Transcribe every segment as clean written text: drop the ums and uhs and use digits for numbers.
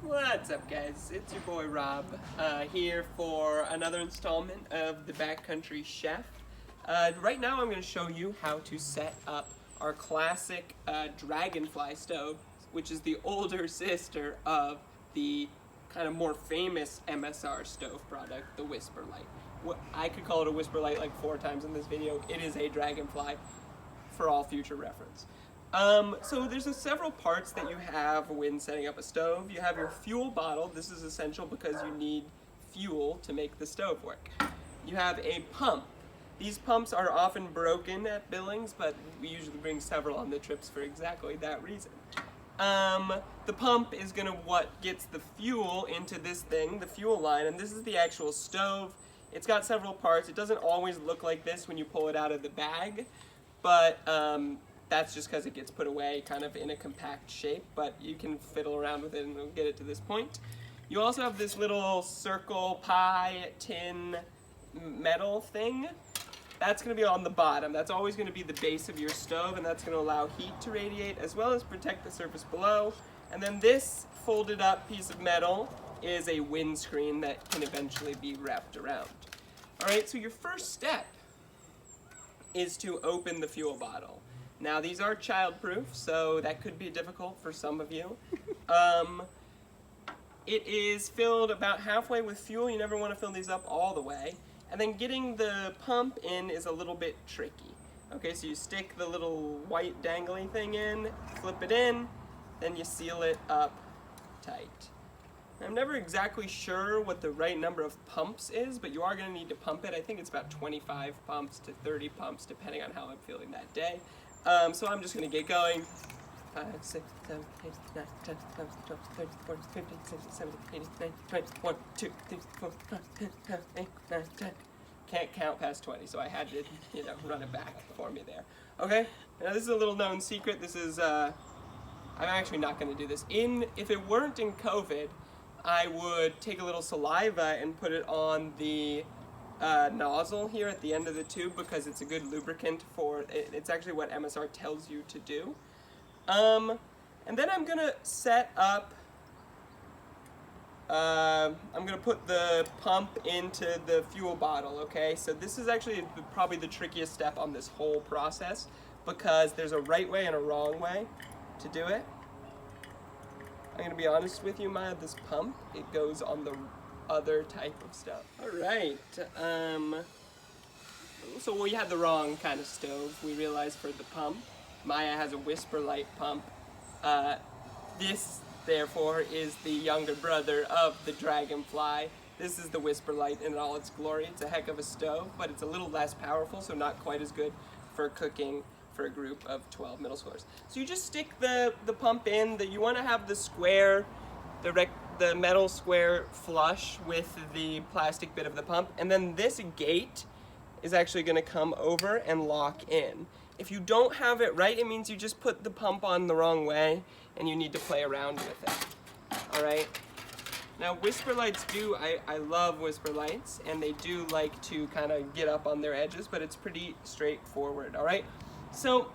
What's up, guys? It's your boy Rob here for another installment of the Backcountry Chef. Right now I'm going to show you how to set up our classic Dragonfly stove, which is the older sister of the kind of more famous MSR stove product, the Whisper Light. I could call it a Whisper Light like 4 times in this video. It is a Dragonfly for all future reference. So there's several parts that you have when setting up a stove. You have your fuel bottle. This is essential because you need fuel to make the stove work. You have a pump. These pumps are often broken at Billings, but we usually bring several on the trips for exactly that reason. The pump is what gets the fuel into this thing, the fuel line, and this is the actual stove. It's got several parts. It doesn't always look like this when you pull it out of the bag, but that's just because it gets put away kind of in a compact shape, but you can fiddle around with it and it'll get it to this point. You also have this little circle pie tin metal thing. That's going to be on the bottom. That's always going to be the base of your stove, and that's going to allow heat to radiate as well as protect the surface below. And then this folded up piece of metal is a windscreen that can eventually be wrapped around. Alright, so your first step is to open the fuel bottle. Now these are child-proof, so that could be difficult for some of you. It is filled about halfway with fuel. You never want to fill these up all the way. And then getting the pump in is a little bit tricky. Okay, so you stick the little white dangly thing in, flip it in, then you seal it up tight. I'm never exactly sure what the right number of pumps is, but you are going to need to pump it. I think it's about 25 pumps to 30 pumps, depending on how I'm feeling that day. So I'm just going to get going. 5, 6, 7, 8, 9, 10, 11, 12, 13, 14, 15, 16, 17, 18, 19, 20, 1, 2, 3, 4, 5, 6, 7, 8, 9, 10. Can't count past 20, so I had to, run it back for me there. Okay, now this is a little known secret. This is, I'm actually not going to do this. If it weren't in COVID, I would take a little saliva and put it on the nozzle here at the end of the tube because it's a good lubricant for it. It's actually what MSR tells you to do. And then I'm gonna set up, I'm gonna put the pump into the fuel bottle, okay? So this is actually probably the trickiest step on this whole process because there's a right way and a wrong way to do it. I'm gonna be honest with you, Maya, this pump, it goes on the other type of stuff. Alright, so we had the wrong kind of stove, we realized, for the pump. Maya has a Whisper Light pump. This, therefore, is the younger brother of the Dragonfly. This is the Whisper Light in all its glory. It's a heck of a stove, but it's a little less powerful, so not quite as good for cooking for a group of 12 middle schoolers. So you just stick the pump in. You want to have the square, the metal square flush with the plastic bit of the pump, and then this gate is actually going to come over and lock in. If you don't have it right, it means you just put the pump on the wrong way and you need to play around with it. Alright? Now Whisper Lights I love Whisper Lights, and they do like to kind of get up on their edges, but it's pretty straightforward, alright? So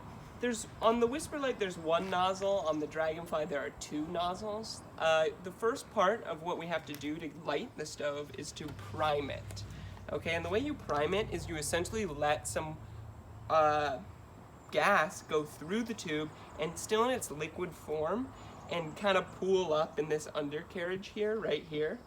on the Whisper Light there's one nozzle, on the Dragonfly there are 2 nozzles. The first part of what we have to do to light the stove is to prime it. Okay, and the way you prime it is you essentially let some gas go through the tube and still in its liquid form and kind of pool up in this undercarriage here, right here.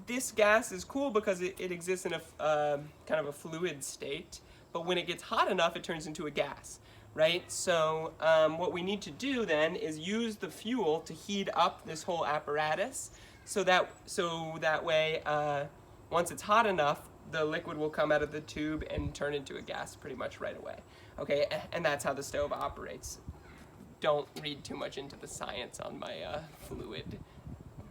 This gas is cool because it exists in a kind of a fluid state, but when it gets hot enough it turns into a gas, right? So what we need to do then is use the fuel to heat up this whole apparatus so that way once it's hot enough, the liquid will come out of the tube and turn into a gas pretty much right away. Okay, and that's how the stove operates. Don't read too much into the science on my fluid,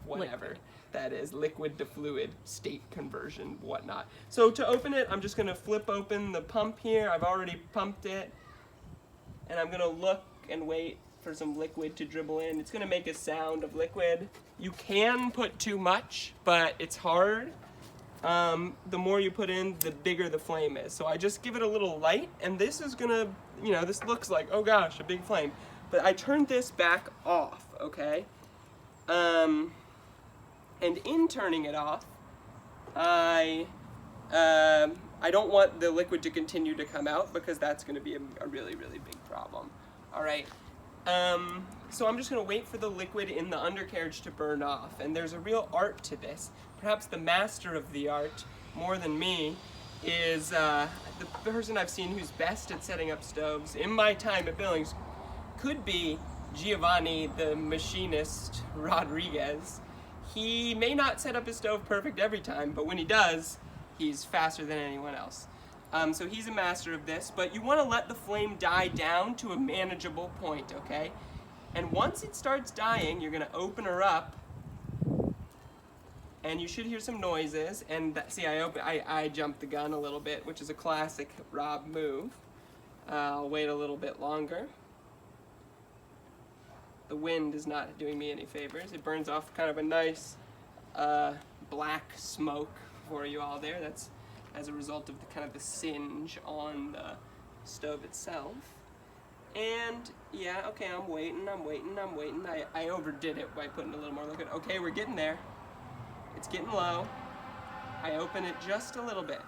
whatever that is, liquid to fluid, state conversion, whatnot. So to open it, I'm just gonna flip open the pump here. I've already pumped it, and I'm gonna look and wait for some liquid to dribble in. It's gonna make a sound of liquid. You can put too much, but it's hard. The more you put in, the bigger the flame is. So I just give it a little light, and this is gonna, this looks like, oh gosh, a big flame. But I turned this back off, okay? And in turning it off, I don't want the liquid to continue to come out because that's going to be a really, really big problem. All right. So I'm just going to wait for the liquid in the undercarriage to burn off. And there's a real art to this. Perhaps the master of the art, more than me, is the person I've seen who's best at setting up stoves in my time at Billings could be Giovanni, the machinist Rodriguez. He may not set up his stove perfect every time, but when he does, he's faster than anyone else. So he's a master of this, but you want to let the flame die down to a manageable point, okay? And once it starts dying, you're going to open her up, and you should hear some noises. And see, I jumped the gun a little bit, which is a classic Rob move. I'll wait a little bit longer. The wind is not doing me any favors. It burns off kind of a nice black smoke for you all there. That's as a result of the kind of the singe on the stove itself. And yeah, okay, I'm waiting. I overdid it by putting a little more liquid. Okay, we're getting there. It's getting low. I open it just a little bit.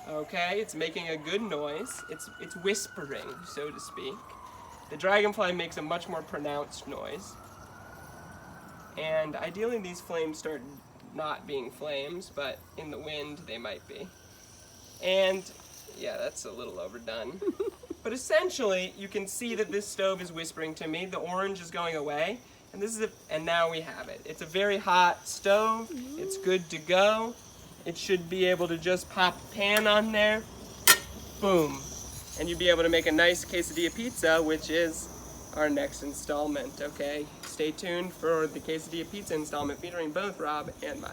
Okay, it's making a good noise. It's whispering, so to speak. The dragonfly makes a much more pronounced noise. And ideally these flames start not being flames, but in the wind they might be. And yeah, that's a little overdone. But essentially, you can see that this stove is whispering to me. The orange is going away, and this is and now we have it. It's a very hot stove. It's good to go. It should be able to just pop a pan on there, boom, and you'd be able to make a nice quesadilla pizza, which is our next installment. Okay, stay tuned for the quesadilla pizza installment featuring both Rob and Maya.